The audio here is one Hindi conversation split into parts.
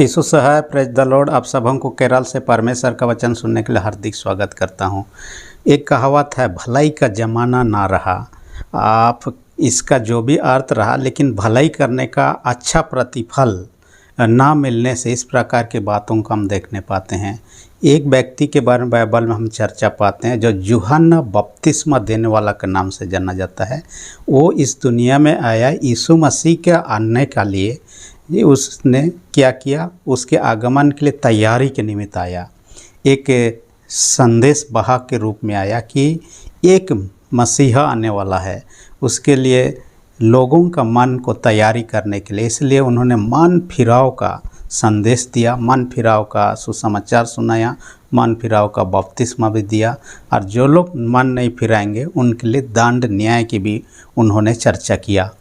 यीशु सहाय प्रेज द लॉर्ड। आप सबों को केरल से परमेश्वर का वचन सुनने के लिए हार्दिक स्वागत करता हूं। एक कहावत है, भलाई का ज़माना ना रहा। आप इसका जो भी अर्थ रहा, लेकिन भलाई करने का अच्छा प्रतिफल ना मिलने से इस प्रकार की बातों को हम देखने पाते हैं। एक व्यक्ति के बारे में बाइबल में हम चर्चा पाते हैं जो यूहन्ना बपतिस्मा देने वाला के नाम से जाना जाता है। वो इस दुनिया में आया यीशु मसीह के आने के लिए। ये उसने क्या किया, उसके आगमन के लिए तैयारी के निमित्त आया। एक संदेश वाहक के रूप में आया कि एक मसीहा आने वाला है। उसके लिए लोगों का मन को तैयारी करने के लिए, इसलिए उन्होंने मन फिराव का संदेश दिया, मन फिराव का सुसमाचार सुनाया, मन फिराव का बपतिस्मा भी दिया। और जो लोग मन नहीं फिराएंगे उनके लिए दंड न्याय की भी उन्होंने चर्चा किया।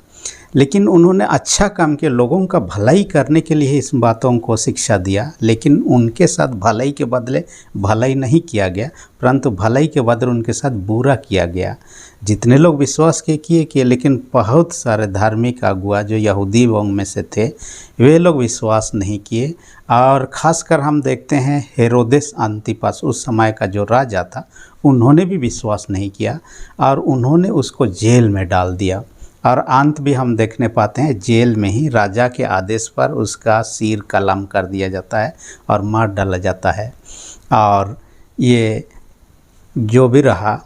लेकिन उन्होंने अच्छा काम किया, लोगों का भलाई करने के लिए इस बातों को शिक्षा दिया। लेकिन उनके साथ भलाई के बदले भलाई नहीं किया गया, परंतु भलाई के बदले उनके साथ बुरा किया गया। जितने लोग विश्वास किए, लेकिन बहुत सारे धार्मिक अगुआ जो यहूदी वंश में से थे, वे लोग विश्वास नहीं किए। और ख़ासकर हम देखते हैं हेरोदेस अंतिपास, उस समय का जो राजा था, उन्होंने भी विश्वास नहीं किया और उन्होंने उसको जेल में डाल दिया। और अंत भी हम देखने पाते हैं, जेल में ही राजा के आदेश पर उसका सिर कलम कर दिया जाता है और मार डाला जाता है। और ये जो भी रहा,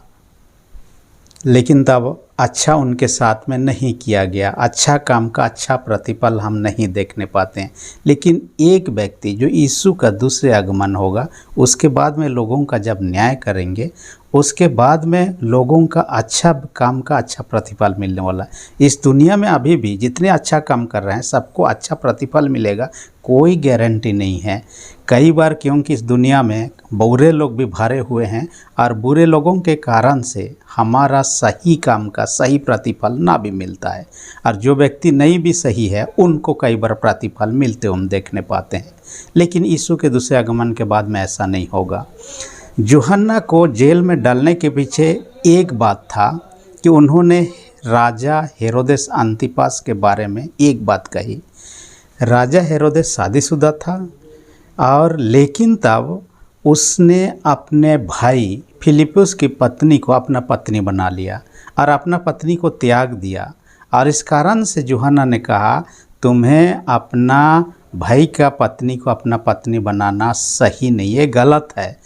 लेकिन तब अच्छा उनके साथ में नहीं किया गया। अच्छा काम का अच्छा प्रतिफल हम नहीं देखने पाते हैं। लेकिन एक व्यक्ति जो यीशु का दूसरे आगमन होगा, उसके बाद में लोगों का जब न्याय करेंगे, उसके बाद में लोगों का अच्छा काम का अच्छा प्रतिफल मिलने वाला है। इस दुनिया में अभी भी जितने अच्छा काम कर रहे हैं सबको अच्छा प्रतिफल मिलेगा, कोई गारंटी नहीं है। कई बार क्योंकि इस दुनिया में बुरे लोग भी भरे हुए हैं और बुरे लोगों के कारण से हमारा सही काम का सही प्रतिफल ना भी मिलता है। और जो व्यक्ति नहीं भी सही है उनको कई बार प्रतिफल मिलते हम देखने पाते हैं। लेकिन यीशु के दूसरे आगमन के बाद में ऐसा नहीं होगा। यूहन्ना को जेल में डालने के पीछे एक बात था कि उन्होंने राजा हेरोदेस अंतिपास के बारे में एक बात कही। राजा हेरोदेस शादीशुदा था और लेकिन तब उसने अपने भाई फिलिपुस की पत्नी को अपना पत्नी बना लिया और अपना पत्नी को त्याग दिया। और इस कारण से यूहन्ना ने कहा, तुम्हें अपना भाई का पत्नी को अपना पत्नी बनाना सही नहीं है, गलत है।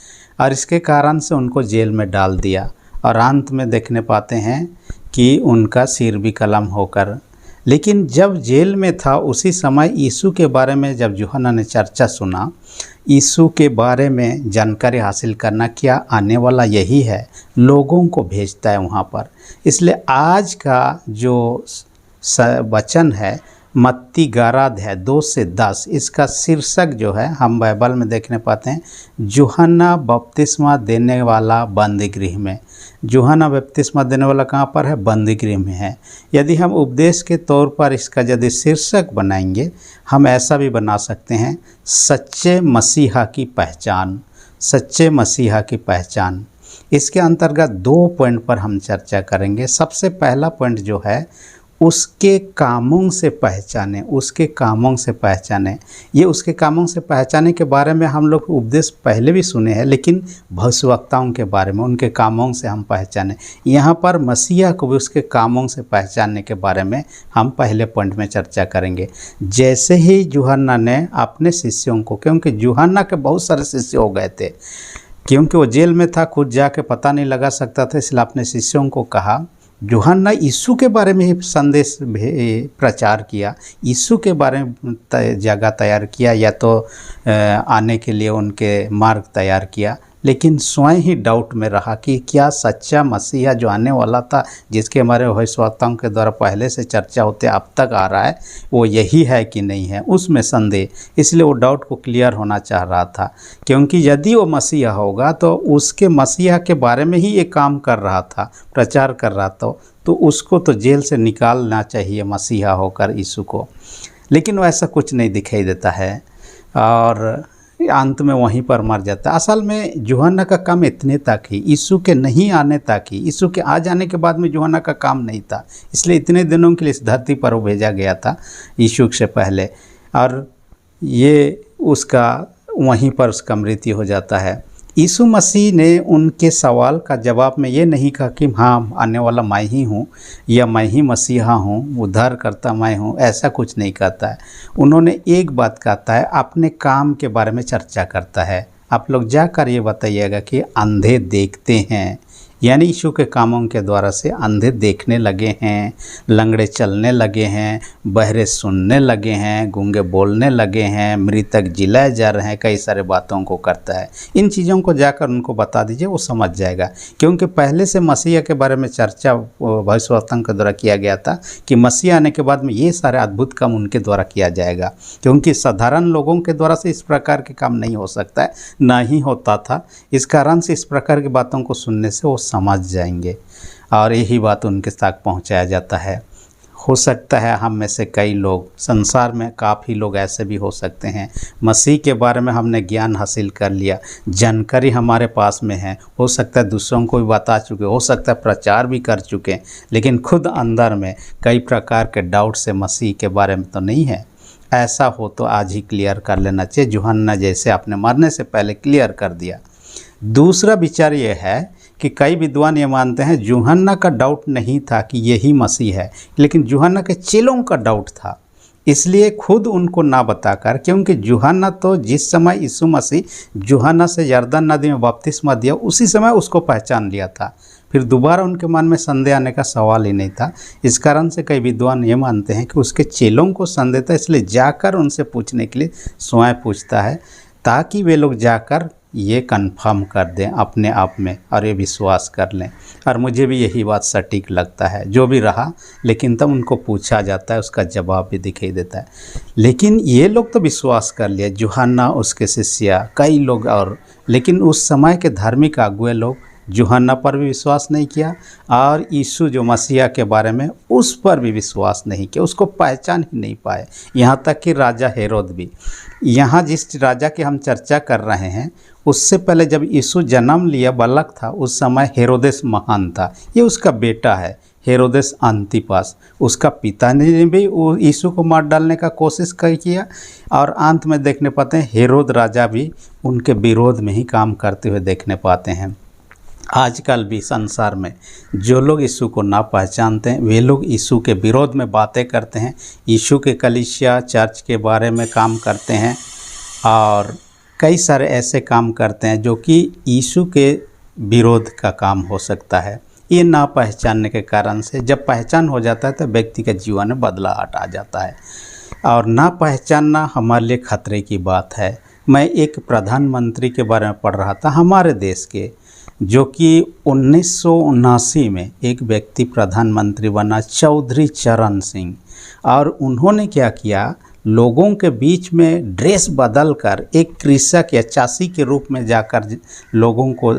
और इसके कारण से उनको जेल में डाल दिया। और अंत में देखने पाते हैं कि उनका सिर भी कलम होकर। लेकिन जब जेल में था उसी समय यीशु के बारे में जब यूहन्ना ने चर्चा सुना, यीशु के बारे में जानकारी हासिल करना क्या आने वाला यही है, लोगों को भेजता है वहाँ पर। इसलिए आज का जो वचन है मत्ती 11 अध्याय 2 से 10, इसका शीर्षक जो है हम बाइबल में देखने पाते हैं, यूहन्ना बपतिस्मा देने वाला बंदीगृह में। यूहन्ना बपतिस्मा देने वाला कहाँ पर है? बंदीगृह में है। यदि हम उपदेश के तौर पर इसका यदि शीर्षक बनाएंगे, हम ऐसा भी बना सकते हैं, सच्चे मसीहा की पहचान। सच्चे मसीहा की पहचान। इसके अंतर्गत 2 पॉइंट पर हम चर्चा करेंगे। सबसे पहला पॉइंट जो है, उसके कामों से पहचाने। उसके कामों से पहचाने। ये उसके कामों से पहचाने के बारे में हम लोग उपदेश पहले भी सुने हैं, लेकिन भविष्यवक्ताओं के बारे में उनके कामों से हम पहचाने। यहाँ पर मसीहा को भी उसके कामों से पहचानने के बारे में हम पहले पॉइंट में चर्चा करेंगे। जैसे ही यूहन्ना ने अपने शिष्यों को, क्योंकि यूहन्ना के बहुत सारे शिष्य हो गए थे, क्योंकि वो जेल में था, खुद जाके पता नहीं लगा सकता था, इसलिए अपने शिष्यों को कहा। यूहन्ना यीशु के बारे में ही संदेश प्रचार किया, यीशु के बारे में जगह तैयार किया, या तो आने के लिए उनके मार्ग तैयार किया। लेकिन स्वयं ही डाउट में रहा कि क्या सच्चा मसीहा जो आने वाला था, जिसके हमारे भविष्यवक्ताओं के द्वारा पहले से चर्चा होते अब तक आ रहा है, वो यही है कि नहीं है, उसमें संदेह। इसलिए वो डाउट को क्लियर होना चाह रहा था, क्योंकि यदि वो मसीहा होगा तो उसके मसीहा के बारे में ही ये काम कर रहा था, प्रचार कर रहा था, तो उसको तो जेल से निकालना चाहिए मसीहा होकर यीशु को। लेकिन वैसा कुछ नहीं दिखाई देता है और अंत में वहीं पर मर जाता है। असल में यूहन्ना का काम इतने तक ही, यीशु के नहीं आने तक ही। यीशु के आ जाने के बाद में यूहन्ना का काम नहीं था, इसलिए इतने दिनों के लिए इस धरती पर वो भेजा गया था यीशु से पहले। और ये उसका वहीं पर उसका मृत्यु हो जाता है। यीशु मसीह ने उनके सवाल का जवाब में ये नहीं कहा कि हाँ आने वाला मैं ही हूँ या मैं ही मसीहा हूँ, उद्धारकर्ता मैं हूँ, ऐसा कुछ नहीं कहता है। उन्होंने एक बात कहता है, अपने काम के बारे में चर्चा करता है। आप लोग जाकर ये बताइएगा कि अंधे देखते हैं, यानी यीशु के कामों के द्वारा से अंधे देखने लगे हैं, लंगड़े चलने लगे हैं, बहरे सुनने लगे हैं, गूंगे बोलने लगे हैं, मृतक जिलाए जा रहे हैं, कई सारे बातों को करता है। इन चीज़ों को जाकर उनको बता दीजिए, वो समझ जाएगा। क्योंकि पहले से मसीहा के बारे में चर्चा भविष्यवक्ताओं के द्वारा किया गया था कि मसीह आने के बाद में ये सारे अद्भुत काम उनके द्वारा किया जाएगा, क्योंकि साधारण लोगों के द्वारा से इस प्रकार के काम नहीं हो सकता है, ना ही होता था। इस कारण से इस प्रकार की बातों को सुनने से वो समझ जाएंगे और यही बात उनके तक पहुंचाया जाता है। हो सकता है हम में से कई लोग, संसार में काफ़ी लोग ऐसे भी हो सकते हैं, मसीह के बारे में हमने ज्ञान हासिल कर लिया, जानकारी हमारे पास में है, हो सकता है दूसरों को भी बता चुके, हो सकता है प्रचार भी कर चुके, लेकिन खुद अंदर में कई प्रकार के डाउट से मसीह के बारे में तो नहीं है। ऐसा हो तो आज ही क्लियर कर लेना चाहिए, यूहन्ना जैसे अपने मरने से पहले क्लियर कर दिया। दूसरा विचार ये है कि कई विद्वान ये मानते हैं यूहन्ना का डाउट नहीं था कि यही मसीह है, लेकिन यूहन्ना के चेलों का डाउट था, इसलिए खुद उनको ना बताकर, क्योंकि यूहन्ना तो जिस समय यीशु मसीह यूहन्ना से यरदन नदी में बपतिस्मा दिया उसी समय उसको पहचान लिया था, फिर दोबारा उनके मन में संदेह आने का सवाल ही नहीं था। इस कारण से कई विद्वान ये मानते हैं कि उसके चेलों को संदेह था, इसलिए जाकर उनसे पूछने के लिए स्वयं पूछता है, ताकि वे लोग जाकर ये कंफर्म कर दें अपने आप में और ये विश्वास कर लें। और मुझे भी यही बात सटीक लगता है, जो भी रहा, लेकिन तब उनको पूछा जाता है, उसका जवाब भी दिखाई देता है। लेकिन ये लोग तो विश्वास कर लिया, यूहन्ना, उसके शिष्य, कई लोग और, लेकिन उस समय के धार्मिक अगुए लोग यूहन्ना पर भी विश्वास नहीं किया और यीशु जो मसीहा के बारे में उस पर भी विश्वास नहीं किया, उसको पहचान ही नहीं पाए। यहाँ तक कि राजा हेरोद भी, यहाँ जिस राजा की हम चर्चा कर रहे हैं, उससे पहले जब यीशु जन्म लिया बालक था, उस समय हेरोदेस महान था, ये उसका बेटा है हेरोदेस अंतिपास। उसका पिता ने भी यीशु को मार डालने का कोशिश किया और अंत में देखने पाते हैं हेरोद राजा भी उनके विरोध में ही काम करते हुए देखने पाते हैं। आजकल भी संसार में जो लोग यीशु को ना पहचानते हैं, वे लोग यीशु के विरोध में बातें करते हैं, यीशु के कलीसिया चर्च के बारे में काम करते हैं और कई सारे ऐसे काम करते हैं जो कि यीशु के विरोध का काम हो सकता है। ये ना पहचानने के कारण से जब पहचान हो जाता है तो व्यक्ति के जीवन में बदलाव आ जाता है और ना पहचानना हमारे लिए खतरे की बात है। मैं एक प्रधानमंत्री के बारे में पढ़ रहा था हमारे देश के, जो कि 1979 में एक व्यक्ति प्रधानमंत्री बना, चौधरी चरण सिंह, और उन्होंने क्या किया, लोगों के बीच में ड्रेस बदलकर एक कृषक या चासी के रूप में जाकर लोगों को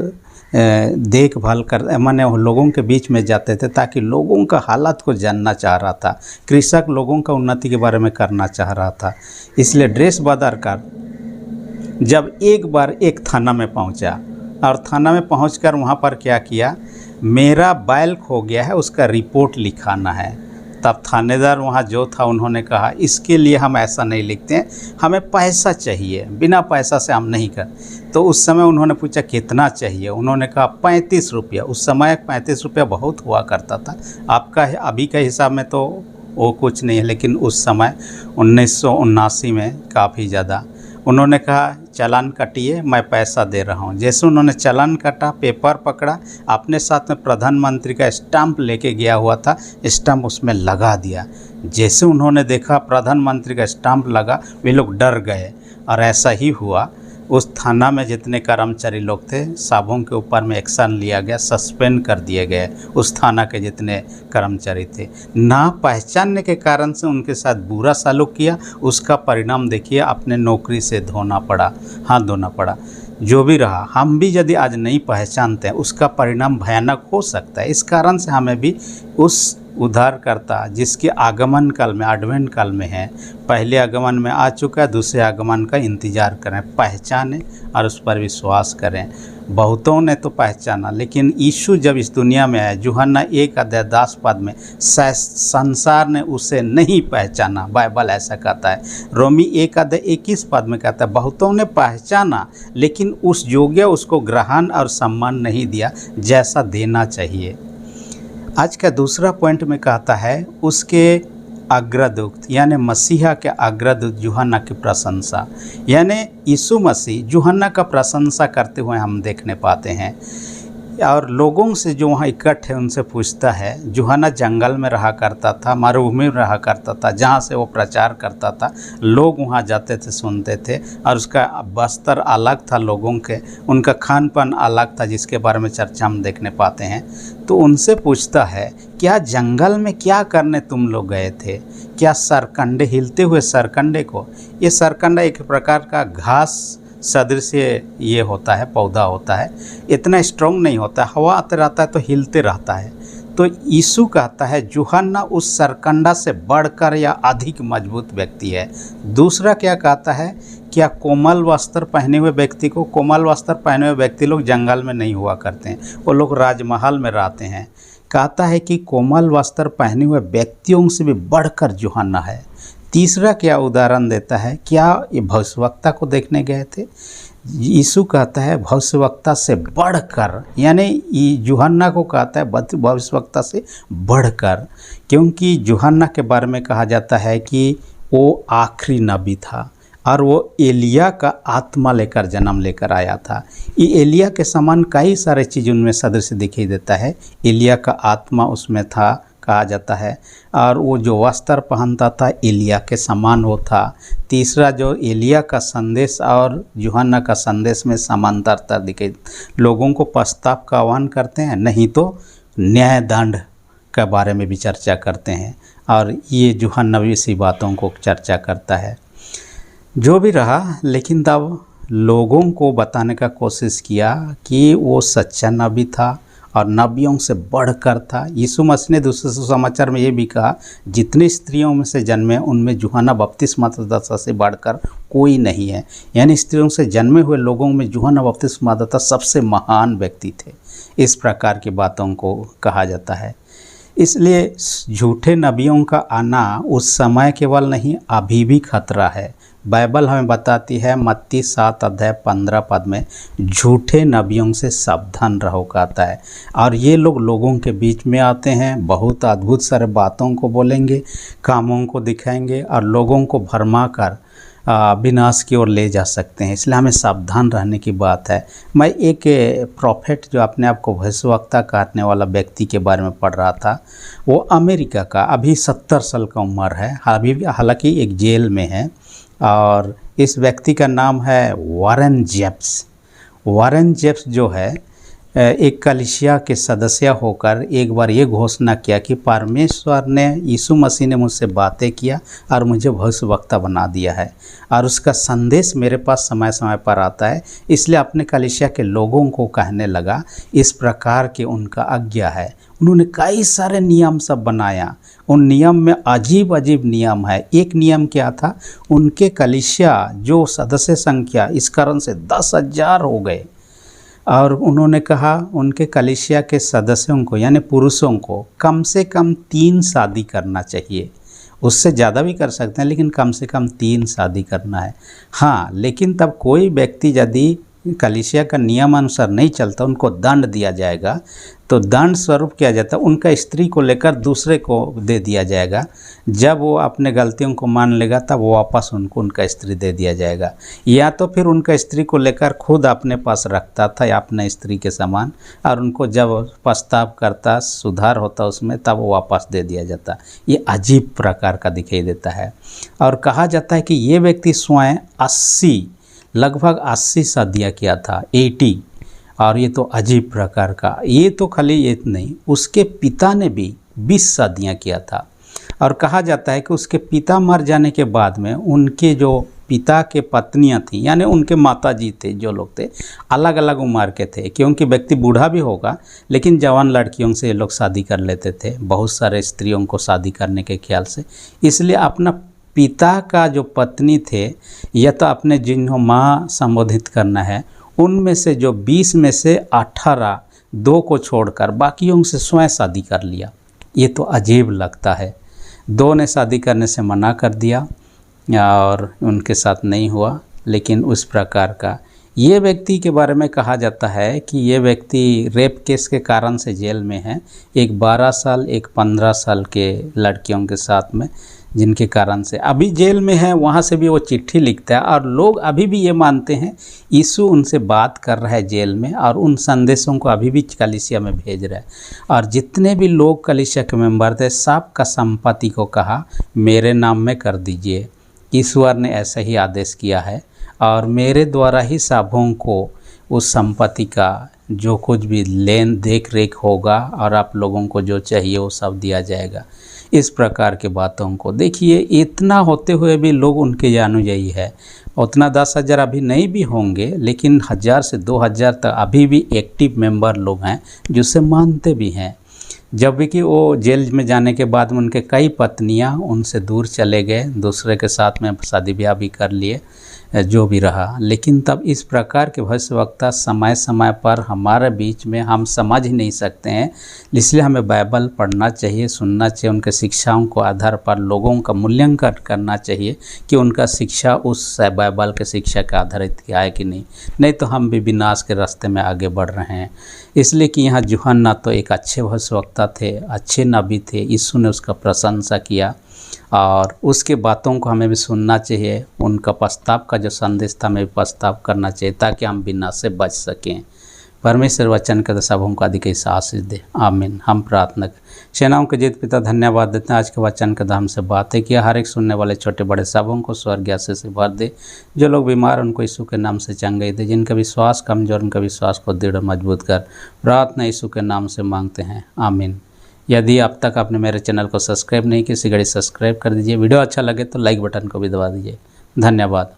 देखभाल कर, माने लोगों के बीच में जाते थे ताकि लोगों का हालत को जानना चाह रहा था। कृषक लोगों का उन्नति के बारे में करना चाह रहा था, इसलिए ड्रेस बदल कर जब एक बार एक थाना में पहुंचा और थाना में पहुंचकर वहां पर क्या किया, मेरा बैल खो गया है, उसका रिपोर्ट लिखाना है। तब थानेदार वहाँ जो था उन्होंने कहा, इसके लिए हम ऐसा नहीं लिखते हैं, हमें पैसा चाहिए, बिना पैसा से हम नहीं कर। तो उस समय उन्होंने पूछा कितना चाहिए, उन्होंने कहा 35 रुपया। उस समय 35 रुपया बहुत हुआ करता था, आपका अभी के हिसाब में तो वो कुछ नहीं है, लेकिन उस समय 1979 में काफ़ी ज़्यादा। उन्होंने कहा चालान काटिए, मैं पैसा दे रहा हूँ। जैसे उन्होंने चालान काटा, पेपर पकड़ा, अपने साथ में प्रधानमंत्री का स्टाम्प लेके गया हुआ था, स्टाम्प उसमें लगा दिया। जैसे उन्होंने देखा प्रधानमंत्री का स्टाम्प लगा, वे लोग डर गए और ऐसा ही हुआ। उस थाना में जितने कर्मचारी लोग थे, सबों के ऊपर में एक्शन लिया गया, सस्पेंड कर दिए गए उस थाना के जितने कर्मचारी थे। ना पहचानने के कारण से उनके साथ बुरा सलूक किया, उसका परिणाम देखिए, अपने नौकरी से धोना पड़ा, हाथ धोना पड़ा। जो भी रहा, हम भी यदि आज नहीं पहचानते हैं, उसका परिणाम भयानक हो सकता है। इस कारण से हमें भी उस उद्धारकर्ता जिसके आगमन काल में, एडवेंट काल में है, पहले आगमन में आ चुका है, दूसरे आगमन का इंतज़ार करें, पहचानें और उस पर विश्वास करें। बहुतों ने तो पहचाना, लेकिन यीशु जब इस दुनिया में आया, यूहन्ना 1:10 पद में, संसार ने उसे नहीं पहचाना, बाइबल ऐसा कहता है। रोमी 1:21 पद में कहता है बहुतों ने पहचाना, लेकिन उस योग्य उसको ग्रहण और सम्मान नहीं दिया जैसा देना चाहिए। आज का दूसरा पॉइंट में कहता है उसके अग्रदूत यानी मसीहा के अग्रदूत यूहन्ना की प्रशंसा, यानी यीशु मसीह यूहन्ना का प्रशंसा करते हुए हम देखने पाते हैं। और लोगों से जो वहाँ इकट्ठे उनसे पूछता है, यूहन्ना जंगल में रहा करता था, मरुभूमि में रहा करता था, जहाँ से वो प्रचार करता था, लोग वहाँ जाते थे, सुनते थे, और उसका बस्तर अलग था लोगों के, उनका खान पान अलग था, जिसके बारे में चर्चा हम देखने पाते हैं। तो उनसे पूछता है क्या जंगल में क्या करने तुम लोग गए थे? क्या सरकंडे, हिलते हुए सरकंडे को, ये सरकंडा एक प्रकार का घास सदृश ये होता है, पौधा होता है, इतना स्ट्रॉन्ग नहीं होता, हवा आते रहता है तो हिलते रहता है। तो यीशु कहता है यूहन्ना उस सरकंडा से बढ़कर या अधिक मजबूत व्यक्ति है। दूसरा क्या कहता है, क्या कोमल वस्त्र पहने हुए व्यक्ति को, कोमल वस्त्र पहने हुए व्यक्ति लोग जंगल में नहीं हुआ करते हैं, वो लोग राजमहल में रहते हैं। कहता है कि कोमल वस्त्र पहने हुए व्यक्तियों से भी बढ़कर यूहन्ना है। तीसरा क्या उदाहरण देता है, क्या ये भविष्यवक्ता को देखने गए थे? यीशु कहता है भविष्यवक्ता से बढ़कर, यानी यूहन्ना को कहता है भविष्यवक्ता से बढ़कर, क्योंकि यूहन्ना के बारे में कहा जाता है कि वो आखिरी नबी था और वो एलिया का आत्मा लेकर जन्म लेकर आया था। ये एलिया के समान कई सारे चीज़ उनमें सदृश दिखाई देता है। एलिया का आत्मा उसमें था कहा जाता है, और वो जो वस्त्र पहनता था एलिया के समान वो था। तीसरा जो एलिया का संदेश और यूहन्ना का संदेश में समांतरता दिखे, लोगों को पश्चाताप का आह्वान करते हैं, नहीं तो न्याय दंड के बारे में भी चर्चा करते हैं, और ये यूहन्ना भी इसी बातों को चर्चा करता है। जो भी रहा, लेकिन तब लोगों को बताने का कोशिश किया कि वो सच्चा नबी था और नबियों से बढ़कर था। यीशु मसीह ने दूसरे सुसमाचार में ये भी कहा, जितनी स्त्रियों में से जन्मे उनमें यूहन्ना बपतिस्मादाता से बढ़कर कोई नहीं है। यानी स्त्रियों से जन्मे हुए लोगों में यूहन्ना बपतिस्मादाता सबसे महान व्यक्ति थे। इस प्रकार की बातों को कहा जाता है। इसलिए झूठे नबियों का आना उस समय केवल नहीं, अभी भी खतरा है। बाइबल हमें बताती है मत्ती 7:15 में, झूठे नबियों से सावधान रहो कहता है। और ये लोग लोगों के बीच में आते हैं, बहुत अद्भुत सारे बातों को बोलेंगे, कामों को दिखाएंगे और लोगों को भरमा कर विनाश की ओर ले जा सकते हैं। इसलिए हमें सावधान रहने की बात है। मैं एक प्रॉफिट जो अपने आप को भविष्यवक्ता काटने वाला व्यक्ति के बारे में पढ़ रहा था। वो अमेरिका का, अभी 70 साल का उम्र है, अभी हालांकि एक जेल में है, और इस व्यक्ति का नाम है वॉरेन जेफ्स। वॉरेन जेफ्स जो है एक कलीसिया के सदस्य होकर एक बार ये घोषणा किया कि परमेश्वर ने, यीशु मसीह ने मुझसे बातें किया और मुझे भविष्यवक्ता बना दिया है, और उसका संदेश मेरे पास समय समय पर आता है। इसलिए अपने कलीसिया के लोगों को कहने लगा, इस प्रकार के उनका आज्ञा है। उन्होंने कई सारे नियम सब बनाया। उन नियम में अजीब अजीब नियम है। एक नियम क्या था, उनके कलीसिया जो सदस्य संख्या इस कारण से 10,000 हो गए, और उन्होंने कहा उनके कलीसिया के सदस्यों को यानी पुरुषों को कम से कम 3 शादी करना चाहिए। उससे ज़्यादा भी कर सकते हैं, लेकिन कम से कम 3 शादी करना है। हाँ, लेकिन तब कोई व्यक्ति यदि कलीसिया का नियम अनुसार नहीं चलता, उनको दंड दिया जाएगा। तो दंड स्वरूप किया जाता है, उनका स्त्री को लेकर दूसरे को दे दिया जाएगा। जब वो अपने गलतियों को मान लेगा तब वो वापस उनको उनका स्त्री दे दिया जाएगा, या तो फिर उनका स्त्री को लेकर खुद अपने पास रखता था या अपने स्त्री के समान, और उनको जब पछतावा करता, सुधार होता उसमें, तब वो वापस दे दिया जाता। ये अजीब प्रकार का दिखाई देता है। और कहा जाता है कि ये व्यक्ति स्वयं लगभग 80 शादियाँ किया था, 80। और ये तो अजीब प्रकार का, ये तो खाली ये नहीं, उसके पिता ने भी 20 शादियाँ किया था। और कहा जाता है कि उसके पिता मर जाने के बाद में उनके जो पिता के पत्नियां थीं, यानी उनके माताजी थे, जो लोग थे, अलग अलग उम्र के थे, क्योंकि व्यक्ति बूढ़ा भी होगा, लेकिन जवान लड़कियों से ये लोग शादी कर लेते थे, बहुत सारे स्त्रियों को शादी करने के ख्याल से। इसलिए अपना पिता का जो पत्नी थे, या तो अपने जिन्हों माँ संबोधित करना है, उनमें से जो 20 में से 18 2 को छोड़कर बाकियों से स्वयं शादी कर लिया। ये तो अजीब लगता है। 2 ने शादी करने से मना कर दिया और उनके साथ नहीं हुआ। लेकिन उस प्रकार का ये व्यक्ति के बारे में कहा जाता है कि ये व्यक्ति रेप केस के कारण से जेल में है। एक 12 साल एक 15 साल के लड़कियों के साथ में, जिनके कारण से अभी जेल में है। वहाँ से भी वो चिट्ठी लिखता है और लोग अभी भी ये मानते हैं यीशु उनसे बात कर रहा है जेल में, और उन संदेशों को अभी भी कलीसिया में भेज रहा है। और जितने भी लोग कलीसिया के मेंबर थे सबका संपत्ति को कहा मेरे नाम में कर दीजिए। ईश्वर ने ऐसा ही आदेश किया है और मेरे द्वारा ही सबों को उस संपत्ति का जो कुछ भी लेन देख रेख होगा और आप लोगों को जो चाहिए वो सब दिया जाएगा। इस प्रकार के बातों को देखिए, इतना होते हुए भी लोग उनके अनुयायी है। उतना 10,000 अभी नहीं भी होंगे, लेकिन 1000 से 2000 तक अभी भी एक्टिव मेंबर लोग हैं जिसे मानते भी हैं। जब भी कि वो जेल में जाने के बाद उनके कई पत्नियां उनसे दूर चले गए, दूसरे के साथ में शादी ब्याह भी कर लिए, जो भी रहा। लेकिन तब इस प्रकार के भविष्यवक्ता समय समय पर हमारे बीच में हम समझ ही नहीं सकते हैं। इसलिए हमें बाइबल पढ़ना चाहिए, सुनना चाहिए, उनके शिक्षाओं को आधार पर लोगों का मूल्यांकन करना चाहिए कि उनका शिक्षा उस बाइबल के शिक्षा का आधारित किया है कि नहीं तो हम भी विनाश के रास्ते में आगे बढ़ रहे हैं। इसलिए कि यहाँ यूहन्ना तो एक अच्छे भविष्यवक्ता थे, अच्छे नबी थे, यीशु ने उसका प्रशंसा किया और उसके बातों को हमें भी सुनना चाहिए। उनका प्रस्ताव का जो संदेश था हमें भी प्रस्ताव करना चाहिए ताकि हम विनाश से बच सकें। परमेश्वर वचन के सबों को अधिक आशीष दे, आमीन। हम प्रार्थना सेनाओं के जीत पिता धन्यवाद देते हैं। आज के वचन के हमसे बातें किया, हर एक सुनने वाले छोटे बड़े सबों को स्वर्ग आशीष से भर दे। जो लोग बीमार उनको यीशु के नाम से चंगाई दे, जिनका विश्वास कमजोर उनका विश्वास को दृढ़ मजबूत कर। प्रार्थना यीशु के नाम से मांगते हैं, आमीन। यदि अब तक आपने मेरे चैनल को सब्सक्राइब नहीं किया, शीघ्र सब्सक्राइब कर दीजिए। वीडियो अच्छा लगे तो लाइक बटन को भी दबा दीजिए। धन्यवाद।